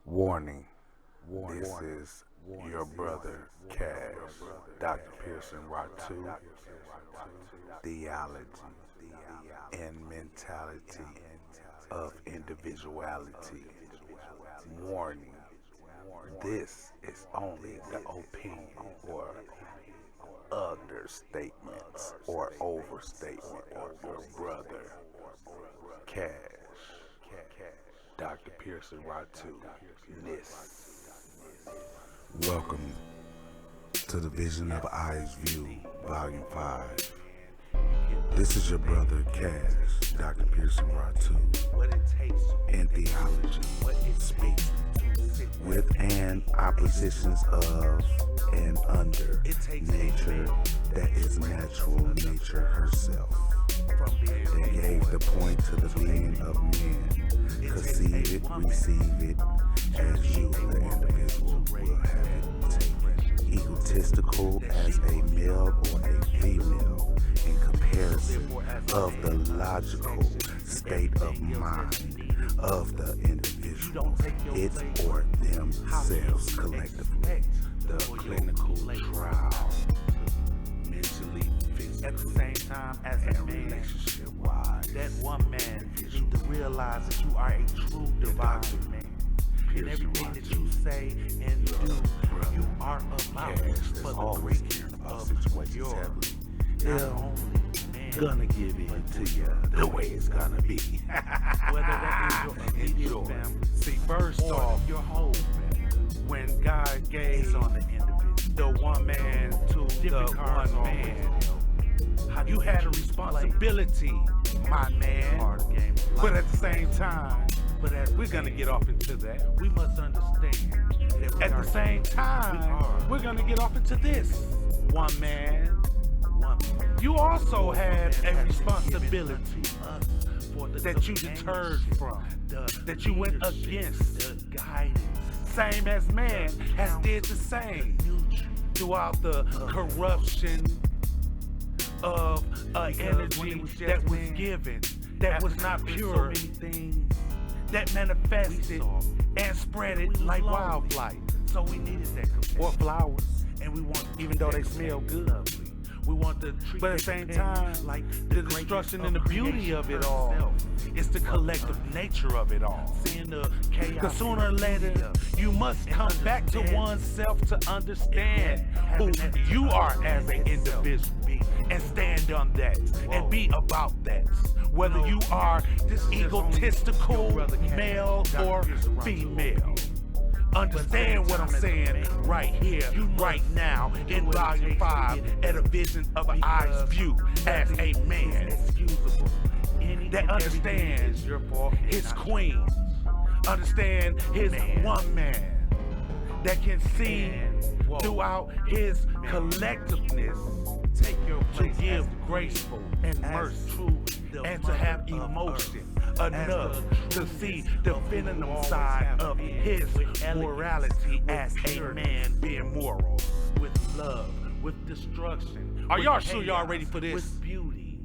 Warning, this is your brother, Cash, Dr. Pearson-Rahtu, theology and mentality of individuality. Warning, this is only the opinion or understatements or overstatement of your brother, Cash, Dr. Pearson-Rahtu. Welcome to the Vision of Eyes View, Volume 5. This is your brother, Cash, Dr. Pearson-Rahtu, in theology, speaks with and oppositions of and under nature that is natural nature herself, that gave the point to the being of men, conceive it, receive it, as you, the individual, will have it taken, egotistical as a male or a female in comparison of the logical state of mind of the individual, it or themselves collectively, the clinical trial, mentally, physically, at the same time as a man, relationship-wise, that one man needs to realize that you are a true divine man. And everything that you say and do, you are about for the greatness of your gonna give it to you the way it's gonna be. Whether that is your immediate family. See, first off, your whole family. When God gave on the individual, the one man to the one man, you had a responsibility, my man. But at the same time, we're gonna get off into that. We must understand that at the same time, we're gonna get off into this. One man. You also had a responsibility that you deterred from, that you went against. Same as man has did the same throughout the corruption of energy that was given, that was not pure, that manifested and spread it like wildfire. So we needed that compassion. Or flowers, and we want, even though they smell good, we want to treat, but at the same time, like the destruction and the beauty of it all. It's the collective nature of it all. Seeing the chaos. Because sooner or later, you must come back to oneself to understand who you are as an individual and stand on that and be about that. Whether you are this egotistical male or female. Understand what I'm saying right here, right now, in Volume 5, at a Vision of an Eyes View, as a man that understands his queen, understand his one man, that can see throughout his collectiveness to give graceful and mercy, and to have emotion enough to see the feminine side of his morality as a man being moral, with love, with destruction. Are y'all sure y'all ready for this? With beauty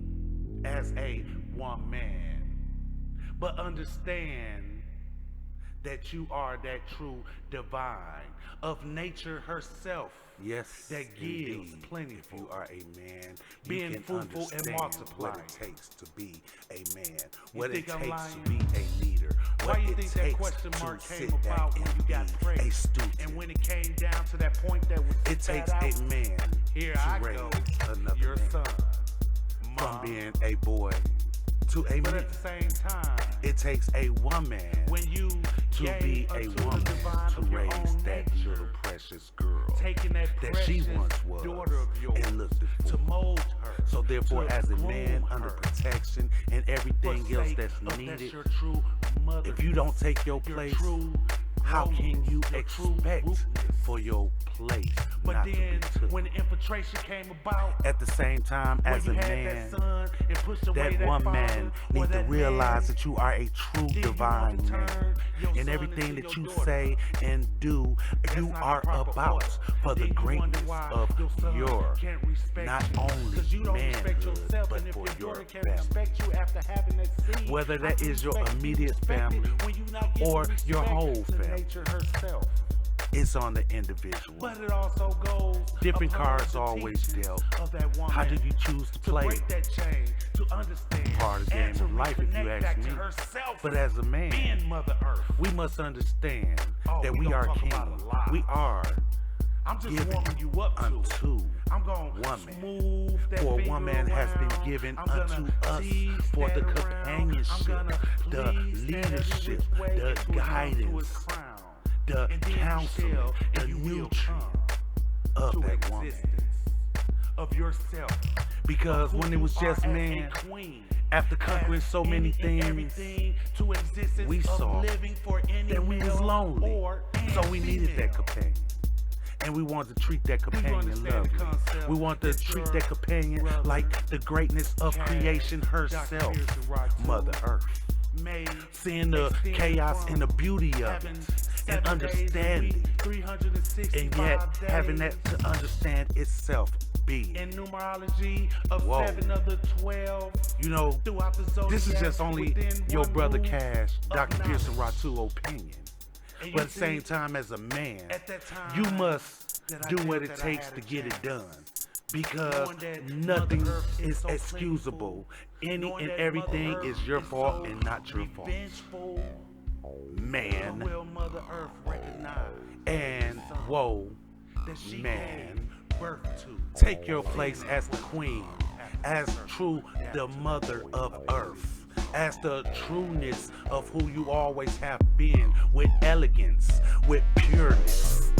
as a one man. But understand that you are that true divine of nature herself. Yes, that gives indeed. Plenty. If you are a man, being you can fruitful and multiplying. what it takes to be a man, what think it I'm takes lying? to be a leader, Why what you it think that takes question to mark sit came back about when and you got be pregnant? a student. And when it came down to that point that was It takes out, a man here to I raise go, another your man. son, From Mom. being a boy to a But man. at the same time, It takes a woman when you to be a woman to raise that nature, little precious girl taking that she precious once was daughter of yours and looked for. to mold her, So therefore, to as a groom man under her, protection and everything for else sake that's of needed, your true mother, if you don't take your your place, true how can you your true expect rootness. for your place But not then, to be took? when the infiltration came about, At the same time, when as you a had man, that son and pushed away that that one father, man or need to that realize man, that you are a true then you divine want to man. turn your And son everything into that your you daughter. say and do, you not the are proper about order. for the Then you wonder greatness why of your son your, can't respect not you. only 'Cause you don't respect manhood, yourself, but and if for your your daughter can't family. respect you after having that seed, Whether how that can is you your expect to be immediate respected family when you not giving or your respect whole to family. nature herself. It's on the individual. But it also goes Different upon cards the always teachings dealt. of that woman. How do you choose to play? To break that chain, to understand, Part of the and game to of life, if you reconnect ask back me. to herself. But as a man, being Mother Earth, we must understand that we we gonna are talk king. about a lot. We are I'm just given warming you up to unto I'm gonna woman. smooth that For a finger woman has been around. given I'm unto gonna us tease for the that around. companionship, I'm gonna the please that every leadership, which way the until it comes to guidance, its crown. the And then you counseling, shall, the and you will nutrient come of to that woman. existence of yourself. Because Of when who it was you are just as a man, queen. after conquering As so many any and things, everything to existence we of saw living for any that we was male lonely. or So we needed female. that companion. And we wanted to treat that companion understand the lovely. concept We want to that treat your that companion brother, like the greatness of Cash, creation herself, Dr.Pearson-Rahtu, Mother Earth. may Seeing the extend chaos from and the beauty of having it, 7 and days a week, understanding, 365 and yet having days. that to understand itself being. In numerology of Whoa. 7 of the 12 You know, throughout the zodiac, this is just only within your one brother rule Cash, of Dr. knowledge. Pearson-Rahtu opinion. And you But at the same think time, as a man, at that time you must that I do felt what it that I takes had to a get it chance. done. Because Knowing that nothing Mother Earth is is so excusable. playful. Any Knowing and that everything Mother is Earth your is fault so and not your fault. revengeful. Man. Will Mother Earth recognize And whoa, that she man. gave birth to? Take your place as the queen, as true the mother of earth, as the trueness of who you always have been, with elegance, with pureness,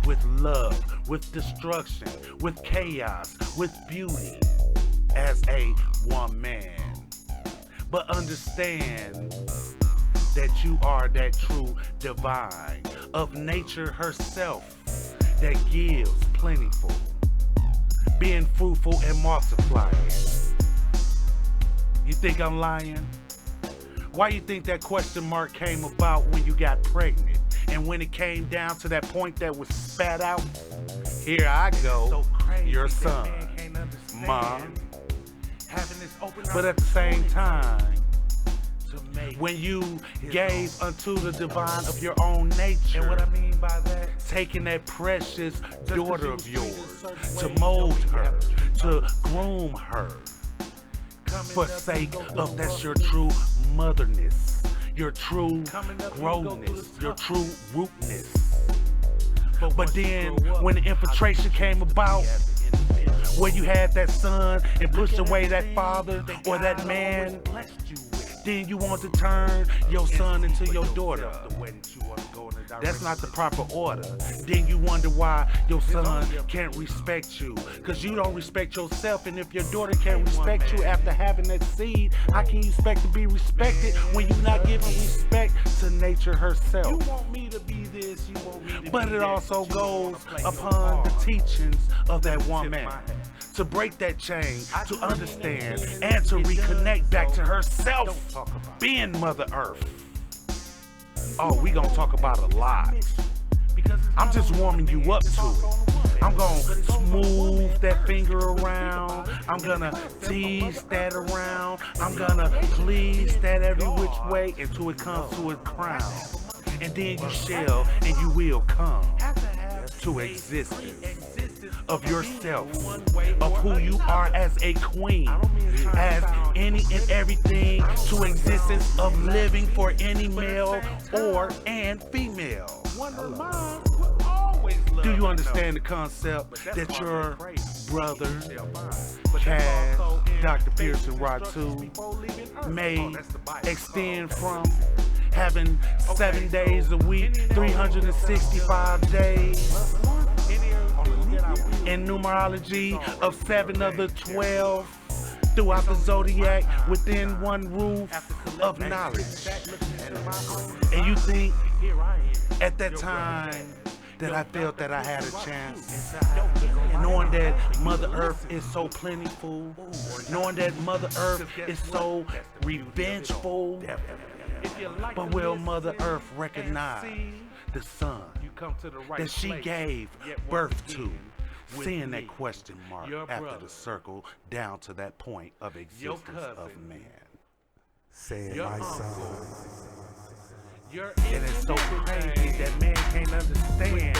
with love, with destruction, with chaos, with beauty, as a woman. But understand that you are that true divine of nature herself that gives plentiful, being fruitful and multiplying. You think I'm lying? Why you think that question mark came about when you got pregnant? And when it came down to that point that was spat out, here I go, So crazy your that son, man can't understand Mom. having this open But at the same time, to make when you his gave own. unto the divine of your own nature, And what I mean by that, taking that precious daughter of you was treated yours a certain to way, mold you her, have to treat to others. groom her, coming for up, you sake go through of the that's your rough true motherness, your true Coming up, you go through growness, the your tough. true rootness. But But once you then grow up, when the how infiltration you came choose to be about, as an individual. where you had that son and pushed Look at away that everything father that or that God man, always blessed you with. then you want to turn your son into your daughter. The way that you want to go in the That's not the direction. proper order. Then you wonder why your son can't respect you. Because you don't respect yourself. And if your daughter can't respect you after having that seed, how can you expect to be respected when you're not giving respect to nature You herself? want me to be this, you want me to But be it that, also but you don't wanna goes play your upon the part. teachings of that Tip woman. my hat. To break that chain, I to do understand, everything and to it does, reconnect back to so herself, don't talk about it. being Mother Earth. Oh, we gonna talk about a lot. Because it's I'm not just on the warming you man, up it's to also it. on the woman. I'm gonna But it's on the woman smooth that first. finger When you think around. about it, I'm in the gonna concept of tease Mother that Earth around. herself, I'm gonna creation, please that every God, which way until it comes to a crown. has to have a And then you shall and you will come have to have to a existence pre-existence of being yourself, one way of or who you are another. as a queen, I don't mean to try to as sound any and everything to sound existence of living for any but at male the same time, or and female. One of mine will always love Do you to understand the know. concept But that's that all your that crazy. brother, They'll find. But Cash, that's also in Dr. basic Pearson-Rahtu, instructions before leaving Earth. may Oh, that's the Bible. extend Oh, from having 7 so days a week, any 365 days, Any of that I will. in numerology of 7 of the 12 throughout the zodiac within one roof of knowledge. And you think Here I am. at that time that I felt that I had a chance, knowing that Mother Earth is so plentiful, knowing that Mother Earth is so revengeful, but will Mother Earth recognize the son You come to the right that she place, gave yet once birth to, again, with seeing me, that question mark your after brother, the circle down to that point of existence of cousin, man? Said your my uncle, son, And it's so crazy that man can't understand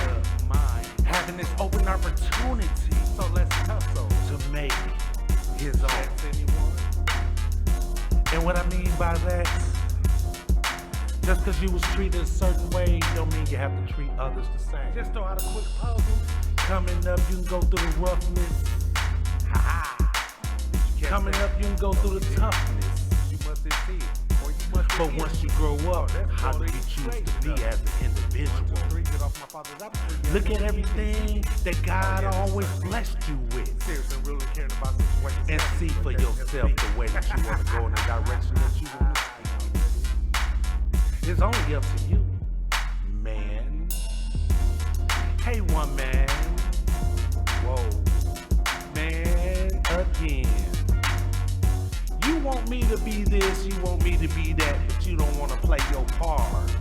having this open opportunity. So let's tussle to make his own. And what I mean by that, just because you was treated a certain way, don't mean you have to treat others the same. Just throw out a quick puzzle. Coming up, you can go through the roughness. Coming up, you can go through the toughness. You must see it. But once you grow up, how do you choose to be as an individual? Look at everything that God always blessed you with. And see for yourself the way that you want to go in the direction that you want to see. It's only up to you, man. Hey, one man. Whoa. Man, again. You want me to be this, you want me to be that, but you don't want to play your part.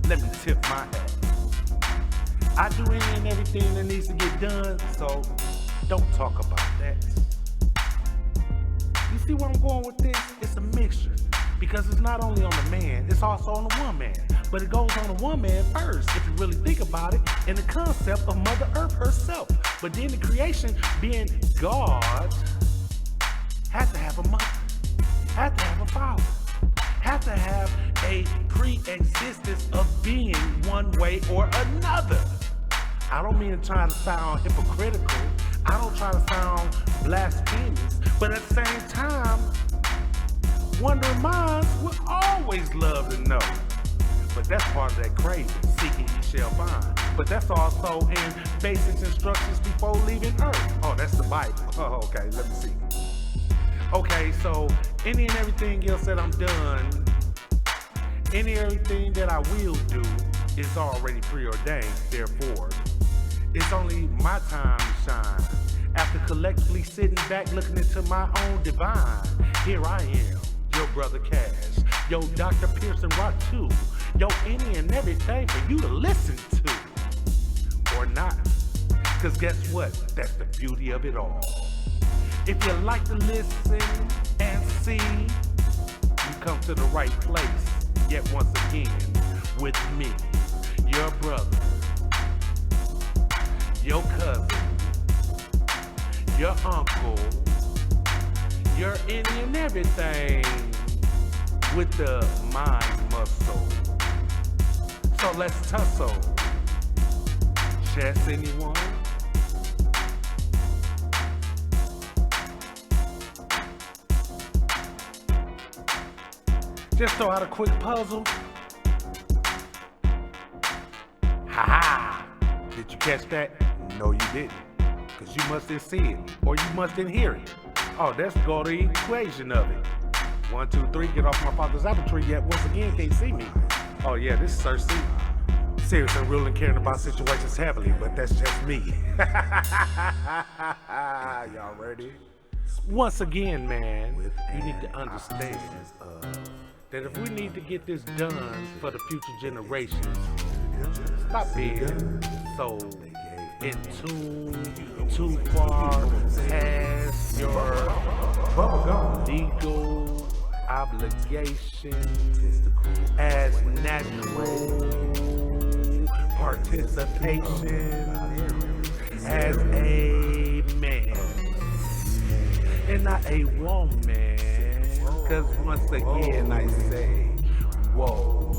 Let me tip my hat. I do any and everything that needs to get done, so don't talk about that. You see where I'm going with this? It's a mixture. Because it's not only on the man, it's also on the woman. But it goes on the woman first, if you really think about it, in the concept of Mother Earth herself. But then the creation, being God, has to have a mother, has to have a father, has to have a pre-existence of being one way or another. I don't mean to try to sound hypocritical. I don't try to sound blasphemous. But at the same time, wondering minds will always love to know. But that's part of that craving, seeking ye shall find. But that's also in basic instructions before leaving earth. Oh, that's the Bible. Oh, okay, let me see. Okay, so any and everything else that I'm done, any and everything that I will do is already preordained. Therefore, it's only my time to shine. After collectively sitting back looking into my own divine, here I am, your brother Cash, yo Dr.Pearson-Rahtu, yo any and everything for you to listen to, or not. Cause guess what? That's the beauty of it all. If you like to listen and see, you come to the right place. Yet once again, with me, your brother, your cousin, your uncle, your any and everything with the mind muscle. So let's tussle. Chess, anyone? Just throw out a quick puzzle. Ha-ha! Did you catch that? No, you didn't. Because you mustn't see it, or you mustn't hear it. Oh, that's the equation of it. 1, 2, 3, get off my father's apple tree yet once again can't see me. Oh yeah, this is Sir C. Serious and real and caring about situations heavily, but that's just me. Y'all ready? Once again, man, you need to understand that if we need to get this done for the future generations, stop being so in tune, too far past your legal obligations as natural participation as a man and not a woman. Cause once again I say, whoa,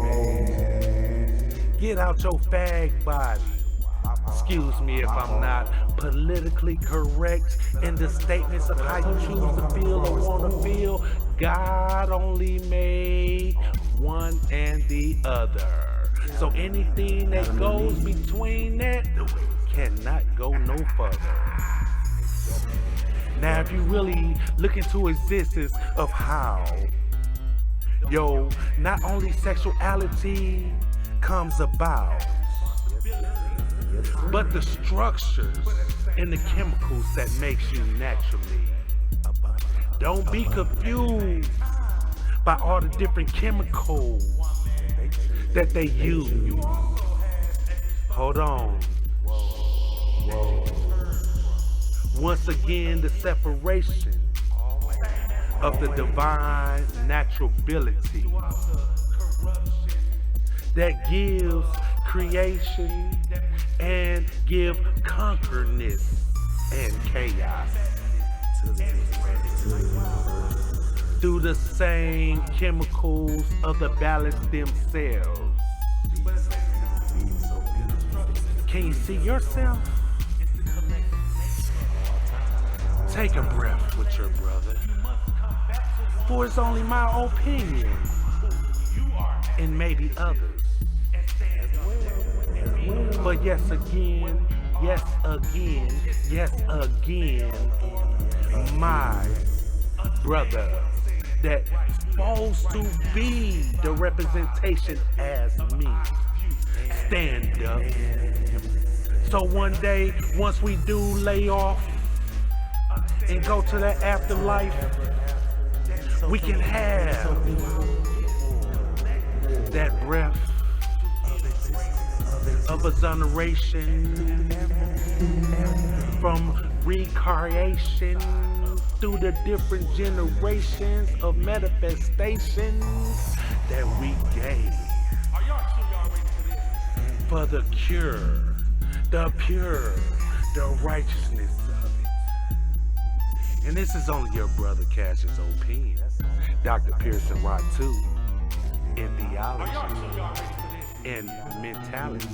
man. Get out your fag body. Excuse me if I'm not politically correct in the statements of how you choose to feel or want to feel. God only made one and the other. So anything that goes between that cannot go no further. Now, if you really look into existence of how, not only sexuality comes about, but the structures and the chemicals that makes you naturally. Don't be confused by all the different chemicals that they use. Hold on. Once again, the separation of the divine naturality that gives creation and give conquerness and chaos to the universe through the same chemicals of the balance themselves. Can you see yourself? Take a breath with your brother, for it's only my opinion, and maybe others. But yes again, my brother that's supposed to be the representation as me. Stand up. So one day, once we do lay off and go to the afterlife, we can have that breath of exoneration from recreation through the different generations of manifestations that we gain for the cure, the pure, the righteousness of it. And this is only your brother Cash's opinion, Dr. Pearson-Rahtu, in theology, in mentality,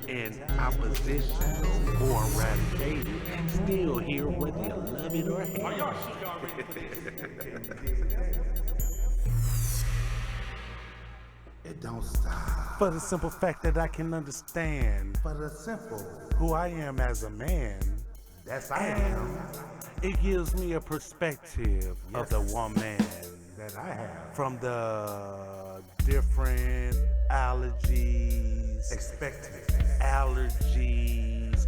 in opposition, or eradicated, still here whether you love it or hate it. It don't stop. For the simple fact that I can understand For the simple. who I am as a man. That's I am. It gives me a perspective of the woman That I have. from the different allergies,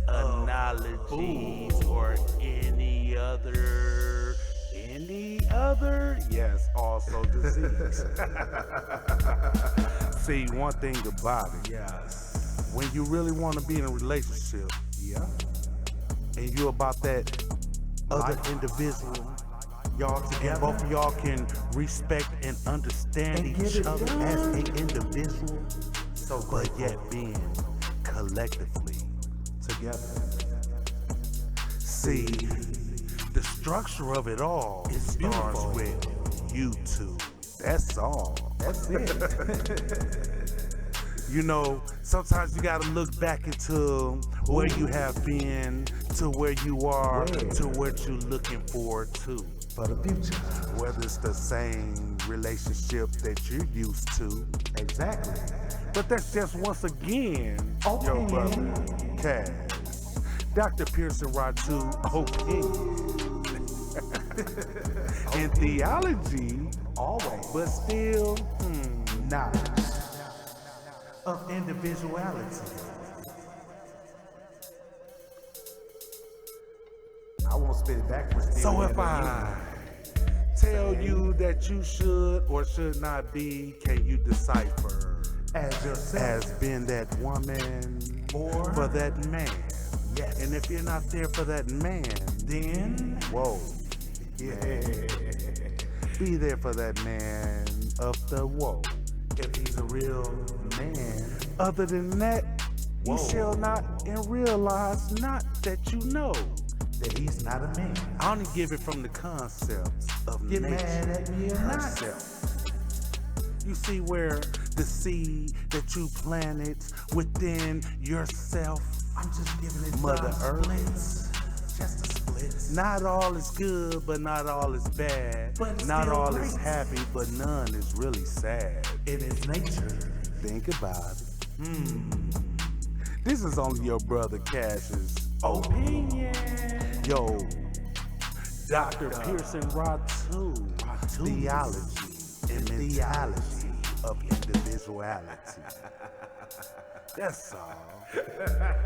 analogies, or any other, yes, also disease. See, one thing about it, Yes. when you really want to be in a relationship, Yeah. and you about that other Life. individual, Y'all and together. both of y'all can respect and understand And get each it other done. as an individual, So but grateful. yet being collectively. Together. See, the structure of it all It's starts beautiful. with you two. That's all. That's it. You know, sometimes you gotta look back into where you have been, to where you are, Where? to what you're looking forward to. For the future. Whether it's the same relationship that you're used to. Exactly. But that's just once again your Okay. brother, Cash. Dr. Pearson-Rahtu opinion. In theology, Always. but still, Knowledge. Of individuality. I won't spit it backwards. so if I tell you that you should or should not be, can you decipher As yourself. as being that woman Or- for that man? Yes. And if you're not there for that man, Then. whoa, Yeah. be there for that man of the whoa. If he's a real man. Other than that, you Whoa. shall not and realize not that you know. That he's not a man. I only give it from the concepts of Get nature mad at me or not. herself. You see where the seed that you planted within yourself, I'm just giving it Mother some Earth. splits. Just a split. not all is good, but not all is bad. But Not still all is great. happy, but none is really sad. In its nature. Think about it. This is only your brother Cash's opinion. Yo, Dr. Pearson-Rahtu, theology and mentality of individuality. That's all.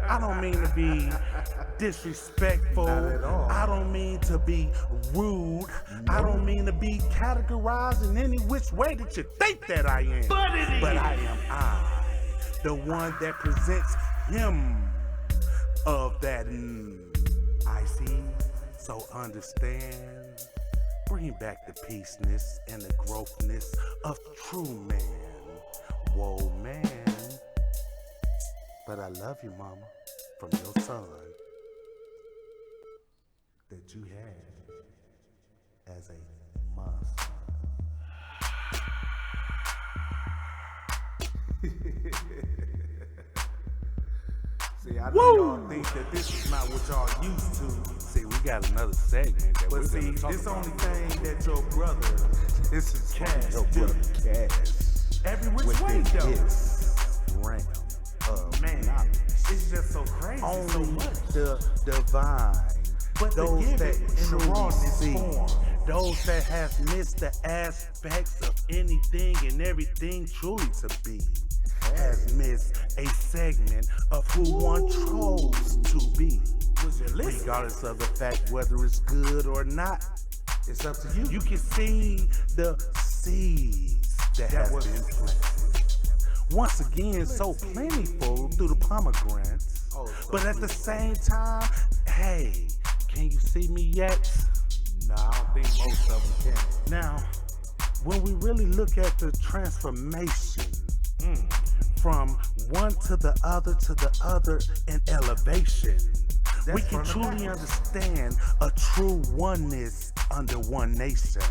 I don't mean to be disrespectful. Not at all. I don't mean to be rude. I don't mean to be categorized in any which way that you think that I am. But I am the one that presents him of that I see. So understand, bring back the peaceness and the growthness of true man. Whoa, man. But I love you, Mama, from your son that you had as a monster. See, I know y'all think that this is not what y'all used to. See, we got another segment that But we're see, gonna talk this about. only thing that your brother, This is Cash your do. brother Cash. every which way Within though. his realm of Man, knowledge. it's just so crazy, so Only much. the divine, But to those give that it in the truly rawest see, form. those that have missed the aspects of anything and everything truly to be, has missed a segment of who one chose to be. Was you listening? Regardless of the fact whether it's good or not, It's up to you. you can see the seeds that have was- been planted. Once again, so plentiful through the pomegranates. Oh, so But at the same time, hey, can you see me yet? No, I don't think most of them can. Now, when we really look at the transformation from one to the other in elevation, we That's can from the truly back. understand a true oneness under one nation.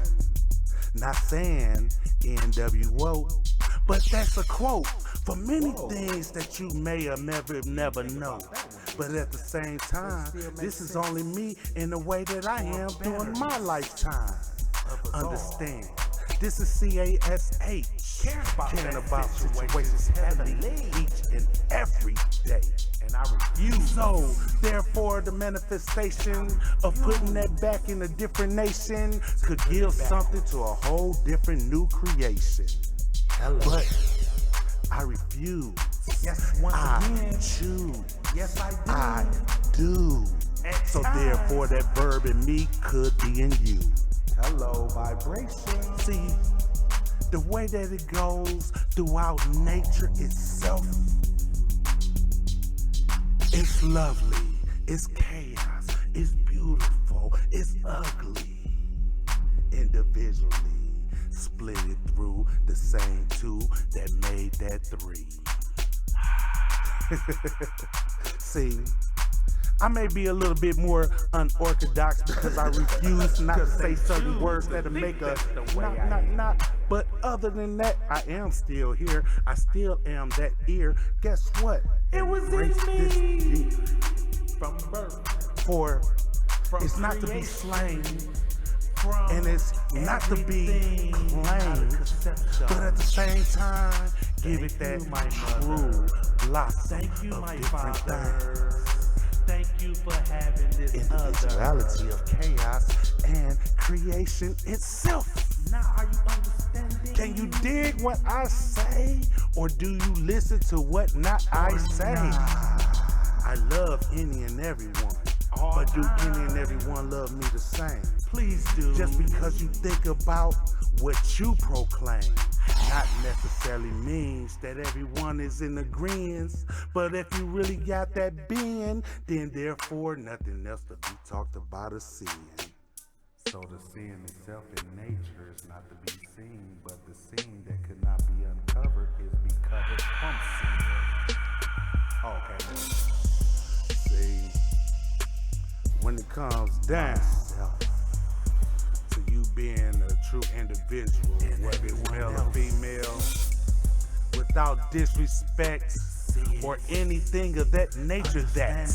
Not saying NWO, but that's a quote for many things that you may or never know. But at the same time, this is only me in the way that I am during my lifetime. Understand, this is CASH, caring about situations heavily each and every day. And I refuse. So, therefore, the manifestation of putting that back in a different nation could give something to a whole different new creation. But I refuse. Yes, once I again. choose. Yes, I do. I do. At So times. therefore, that verb in me could be in you. Hello, vibration. See, the way that it goes throughout nature itself, it's lovely, it's chaos, it's beautiful, it's ugly. Individually, split it through the same two that made that three. See, I may be a little bit more unorthodox because I refuse not to say certain words that'll make a not. But other than that, I am still here. I still am that ear. Guess what? It was in Embrace this me. deep. From birth. For From it's not to be creation. slain, From and it's not to be everything out of claimed. conception. But at the same time, give it that you, my true mother. blossom Thank you, of my different father. things. Thank you for having this Individuality other. of chaos and creation itself. Now are you understanding? Can you dig what I say, or do you listen to what not I say? I love any and everyone, but do any and everyone love me the same? Please do. Just because you think about what you proclaim, not necessarily means that everyone is in agreement. But if you really got that being, then therefore nothing else to be talked about or seen. So the sin itself in nature is not to be seen, but the sin that could not be uncovered is be covered from sin. Okay. See, when it comes down to you being a true individual, whether it's male or female, without disrespect or anything of that nature, that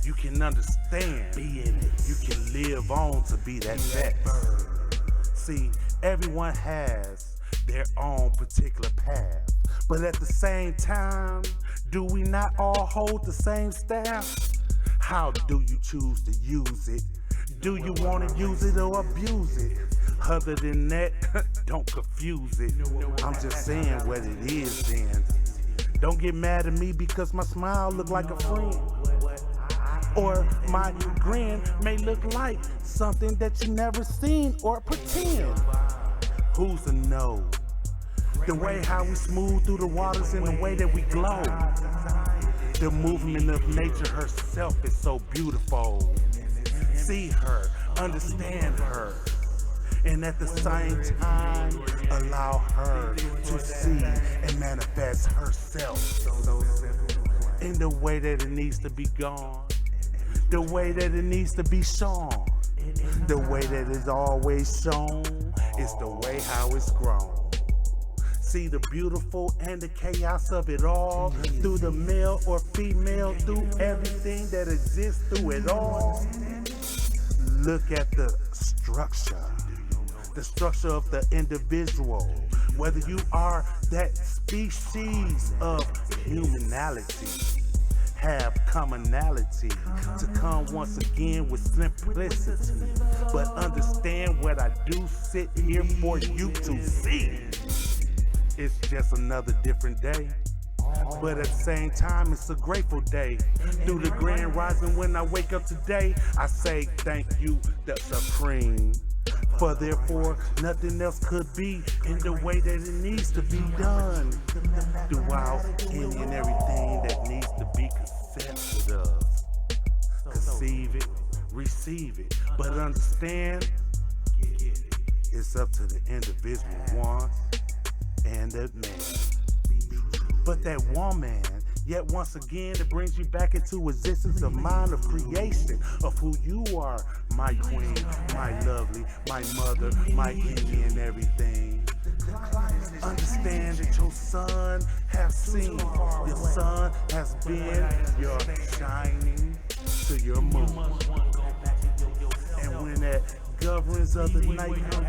you can understand, be in it. You can live on to be that best. See, everyone has their own particular path, but at the same time, do we not all hold the same staff? How do you choose to use it? Do you want to use it or abuse it? Other than that, don't confuse it. I'm just saying what it is then. Don't get mad at me because my smile look like a friend, or my grin may look like something that you never seen or pretend. Who's to know? The way how we smooth through the waters and the way that we glow. The movement of nature herself is so beautiful. See her, understand her, and at the same time, allow her to see and manifest herself. So simple. in the way that it needs to be gone, the way that it needs to be shown, the way that it's always shown is the way how it's grown. See the beautiful and the chaos of it all, through the male or female, through everything that exists through it all. Look at the structure of the individual. Whether you are that species of humanality, have commonality to come once again with simplicity, but understand what I do sit here for you to see. It's just another different day, but at the same time it's a grateful day. Through the grand rising when I wake up today, I say thank you the Supreme, for therefore nothing else could be in the way that it needs to be done, throughout any and everything that needs to be conceived of. Conceive it, receive it, but understand it's up to the individual one and that man. But that woman, yet once again, it brings you back into existence of mind of creation of who you are, my queen, my lovely, my mother, my enemy and everything. Understand that your sun has seen, your sun has been your shining to your moon. And when that governance of the night come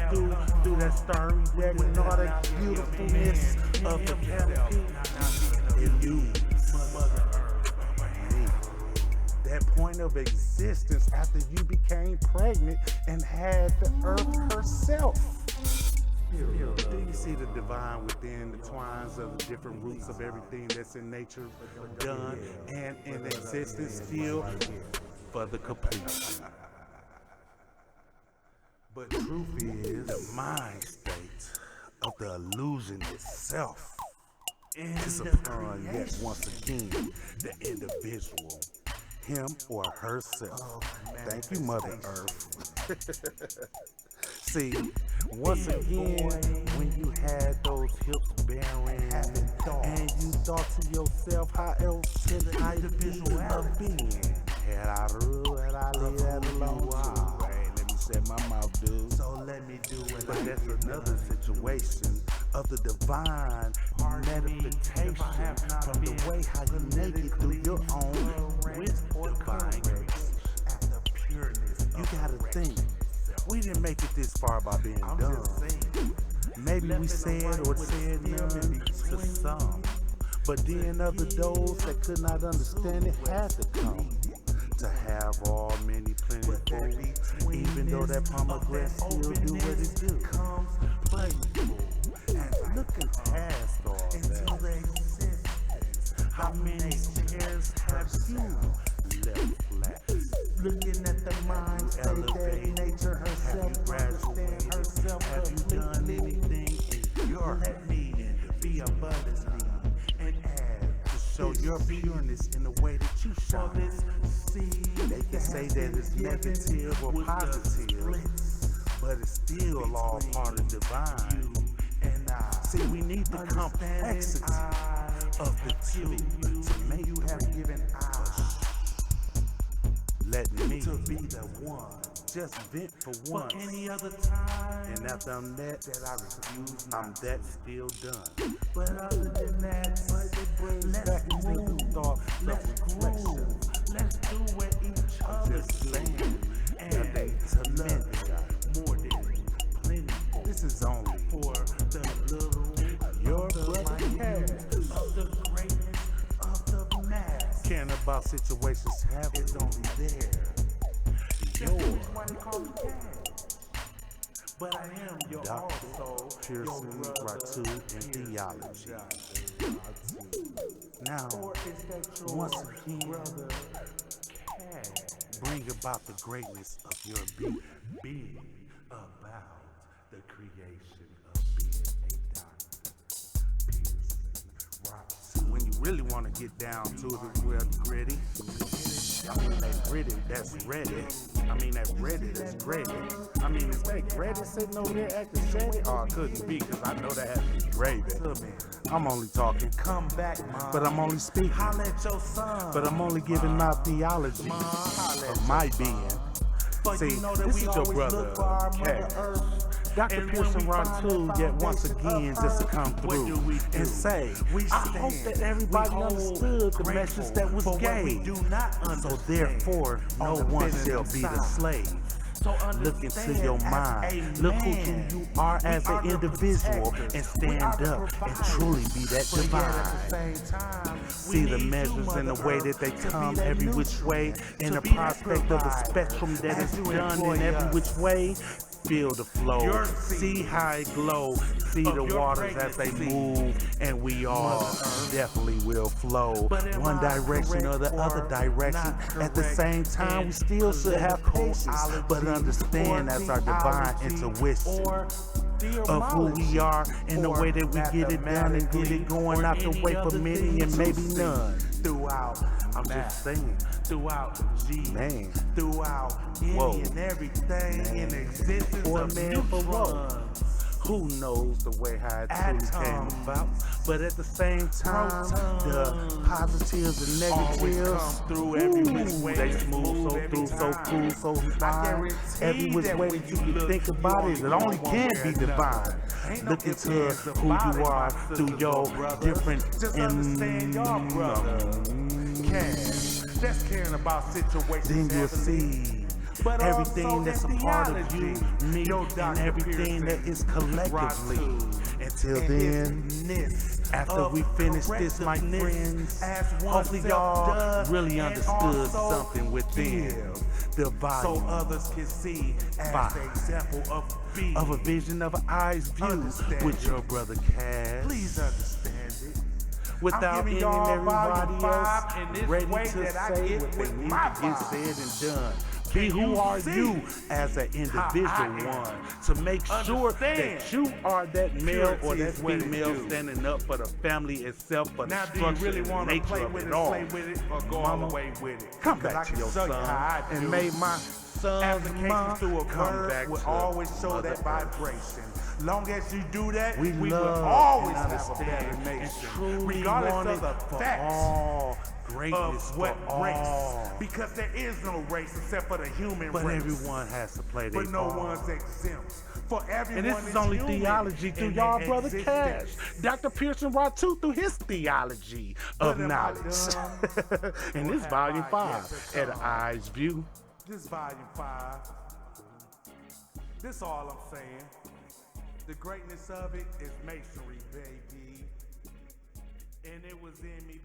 through that starry deck and all that beautifulness of the canopy, and you, that point of existence after you became pregnant and had the earth herself. Do you see the divine within the twines of the different roots of everything that's in nature done and in existence still for the complete? But truth is, the mind state of the illusion itself is upon yet once again the individual, him or herself. Thank you, Mother Earth. See, once again, when you had those hips bearing, and you thought to yourself, how else can I be a being? Had I ruled, had I leave that alone too, right? Let me shut my mouth, dude. So let me do it. But that's another situation of the divine manifestation from the way how you make it through your own divine grace. You gotta think. We didn't make it this far by being dumb. Maybe we said or said none to some, but then other those that could not understand it had to come to have all many plentiful, even though that pomegranate still do what it do. Comes plentiful, and looking past all that, how many chairs have you left flat? Looking at the mind state that nature herself understand herself. Have you done anything in your need? Be abundantly and add to show your pureness in the way that you show this. They can say that it's negative or positive, but it's still all part of divine. See, we need the complexity of the two to make you have given us. Let me to be the one, just vent for once. For any other time, and after I'm that I refuse. I'm that still done. But other than that, it brings back into the thought of reflection. Let's do what each other saying, and to love more than plenty. This is only for the little, your brother of the greatness of the mass. Caring about situations happen is only there. Yours. But I am your Dr.Pearson-Rahtu in theology. Now, once again, bring about the greatness of your being about the creation of being a Dr.Pearson-Rahtu. When you really want to get down to the real gritty, I mean, that ready, that's ready. I mean, that ready, that's ready. I mean, is that Grady sitting over there acting shady? Oh, it couldn't be, because I know that has to be gravy. I'm only talking. Come back, Mom. But I'm only speaking. Holla at your son. But I'm only giving my theology of my being. See, this is your brother, Cash. Dr. Pearson-Rahtu, yet once again, just to come through and say, I hope that everybody understood the message that was gave. So therefore, no one shall be the slave. Look into your mind. Look who you are as an individual and stand up and truly be that divine. See the measures and the way that they come every which way, and the prospect of the spectrum that is done in every which way. Feel the flow, see how it glow, see the waters as they move, and we all definitely will flow one direction or the other direction. At the same time, we still should have patience, but understand that's our divine intuition of who we are and the way that we get it done and get it going out the way for many and maybe none. Throughout, I'm just saying, throughout G, man, throughout any and everything in existence for of man for neutrons. Who knows the way how it truly came about? But at the same time, the positives and negatives through every which way. They smooth so through, so cool, so fine. Every which way that you can think about it, it only can be divine. Look into who you are through your different Cash, just caring about situations. Then you'll see everything that's a part of you, me, and everything that is collectively. Until then, after we finish this, my friends, hopefully y'all really understood something within the volume. So others can see as the example of a vision of an eye's view with your brother Cash. Please understand it. Without any and everybody else ready to say what they need to get said and done. Be who are you as an individual one to make sure that you are that male or that female standing up for the family itself, for the structure and nature of it all. Mama, come back to your son and may my son's mom come back will to always show that vibration. Long as you do that, we will love always and have a better understand nation, regardless of the facts greatness of what for race. all. Because there is no race except for the human But race. everyone has to play their But no part. one's exempt. For everyone And this is only human theology through in y'all their brother Cash. existence. Dr. Pearson-Rahtu through his theology of But am I knowledge. dumb? And Or this have volume I 5 yet to at come? Eyes View. This volume 5. This all I'm saying. The greatness of it is masonry, baby. And it was in me